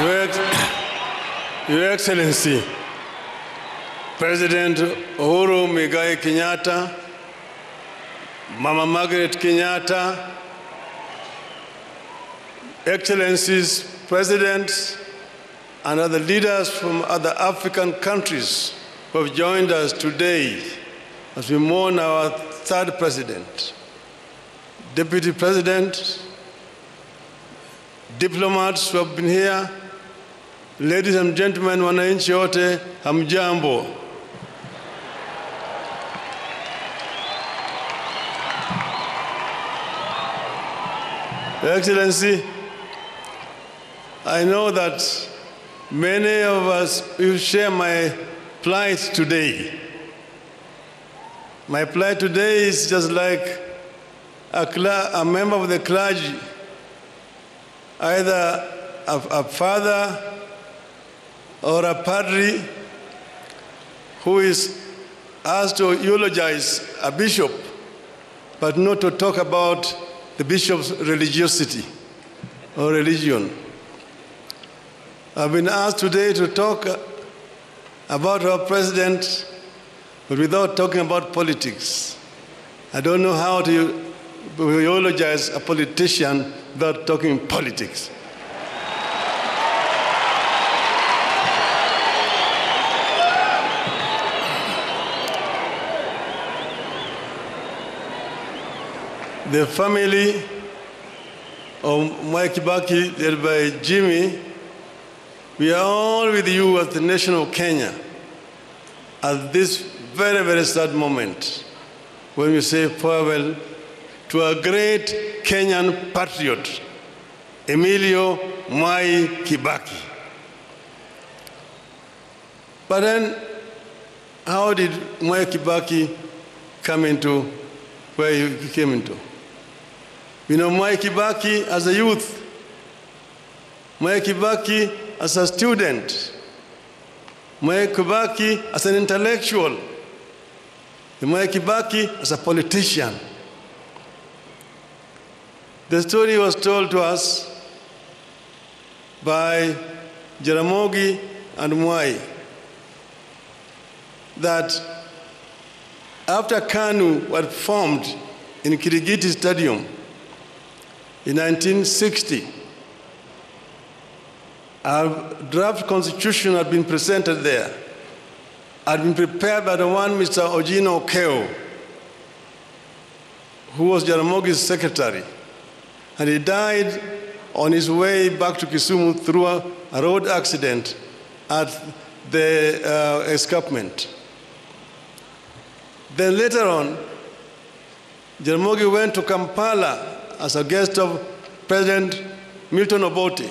Your Excellency, President Uhuru Muigai Kenyatta, Mama Margaret Kenyatta, Excellencies, Presidents, and other leaders from other African countries who have joined us today as we mourn our third president, Deputy President, diplomats who have been here, ladies and gentlemen, wananchi wote, hamjambo. Your Excellency, I know that many of us will share my plight today. My plight today is just like a member of the clergy, either a father or a padre who is asked to eulogize a bishop, but not to talk about the bishop's religiosity or religion. I've been asked today to talk about our president, but without talking about politics. I don't know how to eulogize a politician without talking politics. The family of Mwai Kibaki, led by Jimmy, we are all with you as the nation of Kenya at this very, very sad moment when we say farewell to a great Kenyan patriot, Emilio Mwai Kibaki. But then, how did Mwai Kibaki come into where he came into? You know, Mwai Kibaki as a youth, Mwai Kibaki as a student, Mwai Kibaki as an intellectual, Mwai Kibaki as a politician. The story was told to us by Jaramogi and Mwai that after KANU was formed in Kirigiti Stadium in 1960, our draft constitution had been presented there, had been prepared by the one Mr. Ojino Okeo, who was Jaramogi's secretary. And he died on his way back to Kisumu through a road accident at the escarpment. Then later on, Jaramogi went to Kampala as a guest of President Milton Obote.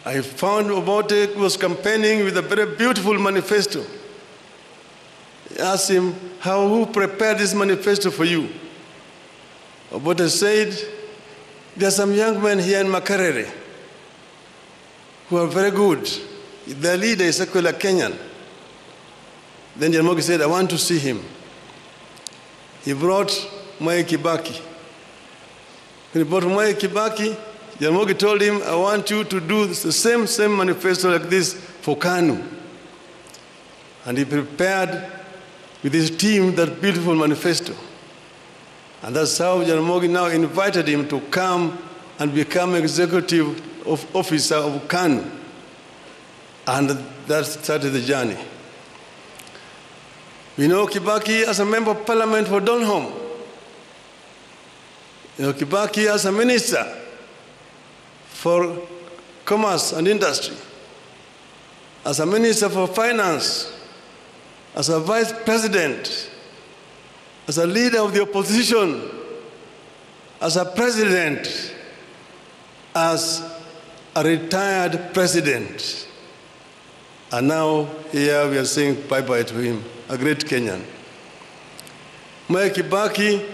I found Obote was campaigning with a very beautiful manifesto. I asked him, who prepared this manifesto for you? Obote said, there are some young men here in Makerere who are very good. Their leader is Sekwela Kenyan. Then Jaramogi said, I want to see him. He brought Mwai Kibaki. When he brought Mwai Kibaki, Jaramogi told him, I want you to do the same manifesto like this for KANU. And he prepared with his team that beautiful manifesto. And that's how Jaramogi now invited him to come and become executive officer of KANU. And that started the journey. We know Kibaki as a member of parliament for Donholm. You know Kibaki as a minister for commerce and industry, as a minister for finance, as a vice president, as a leader of the opposition, as a president, as a retired president. And now here we are saying bye-bye to him, a great Kenyan. Mwai Kibaki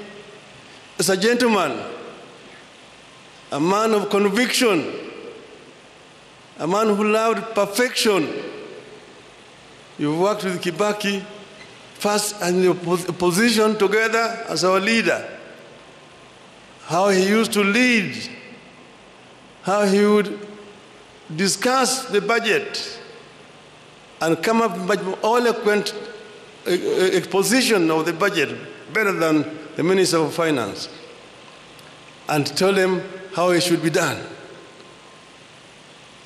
is a gentleman, a man of conviction, a man who loved perfection. You worked with Kibaki first in the opposition together as our leader. How he used to lead how he would discuss the budget and come up with an eloquent exposition of the budget, better than the Minister of Finance, and tell them how it should be done.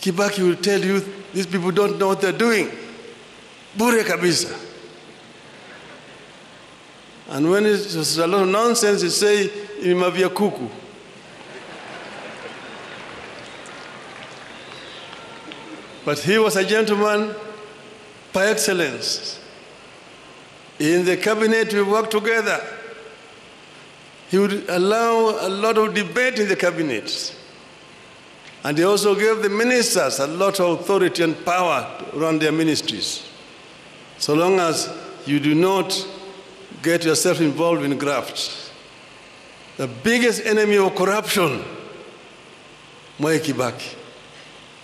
Kibaki will tell you, these people don't know what they're doing. Bure kabisa. And when it's a lot of nonsense, you say, imavia kuku. But he was a gentleman by excellence. In the cabinet, we worked together. He would allow a lot of debate in the cabinet. And he also gave the ministers a lot of authority and power to run their ministries, so long as you do not get yourself involved in graft. The biggest enemy of corruption, Mwai Kibaki.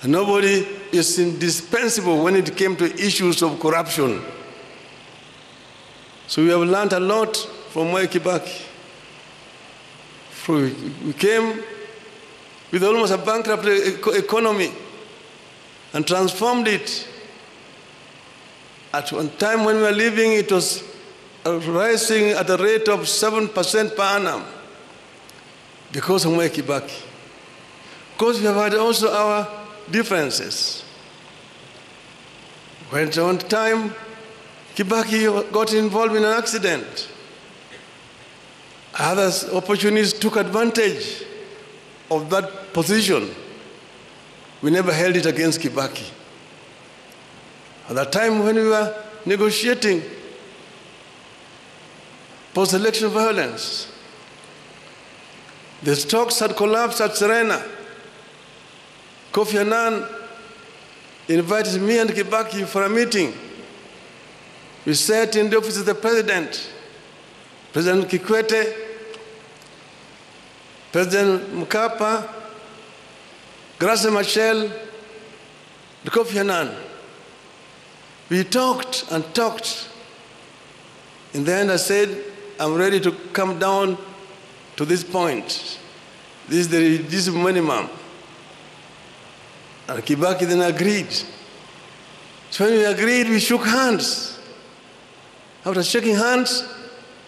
And nobody is indispensable when it came to issues of corruption. So we have learned a lot from Mwai Kibaki. We came with almost a bankrupt economy and transformed it. At one time when we were living, it was rising at a rate of 7% per annum because of Mwai Kibaki. Of course, we have had also our differences. When at one time, Kibaki got involved in an accident. Others, opportunists, took advantage of that position. We never held it against Kibaki. At the time when we were negotiating post-election violence, the stocks had collapsed at Serena. Kofi Annan invited me and Kibaki for a meeting. We sat in the office of the President Kikwete, President Mkapa, Graça Machel, and Kofi Annan. We talked and talked. In the end, I said, I'm ready to come down to this point. This is the minimum. And Kibaki then agreed. So when we agreed, we shook hands. After shaking hands,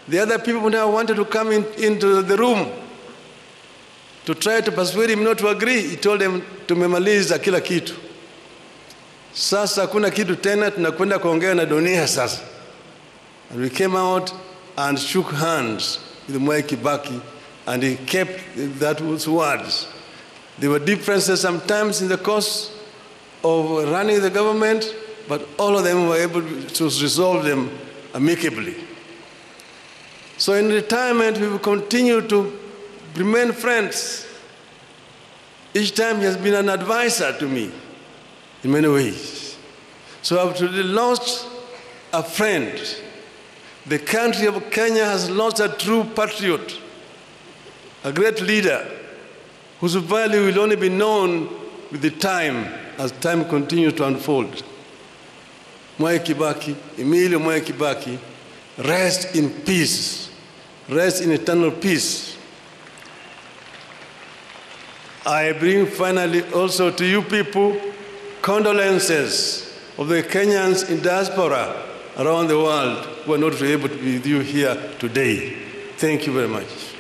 the other people now wanted to come into the room to try to persuade him not to agree. He told them, tumemaliza kila kitu. Sasa hakuna kitu tena, tunakwenda kuongea na dunia sasa. And we came out and shook hands with Mwai Kibaki, and he kept those words. There were differences sometimes in the course of running the government, but all of them were able to resolve them amicably. So in retirement, we will continue to remain friends. Each time he has been an advisor to me in many ways. So I've truly lost a friend. The country of Kenya has lost a true patriot, a great leader, whose value will only be known with the time as time continues to unfold. Mwai Kibaki, Emilio Mwai Kibaki, rest in peace, rest in eternal peace. I bring finally also to you people condolences of the Kenyans in diaspora around the world who are not able to be with you here today. Thank you very much.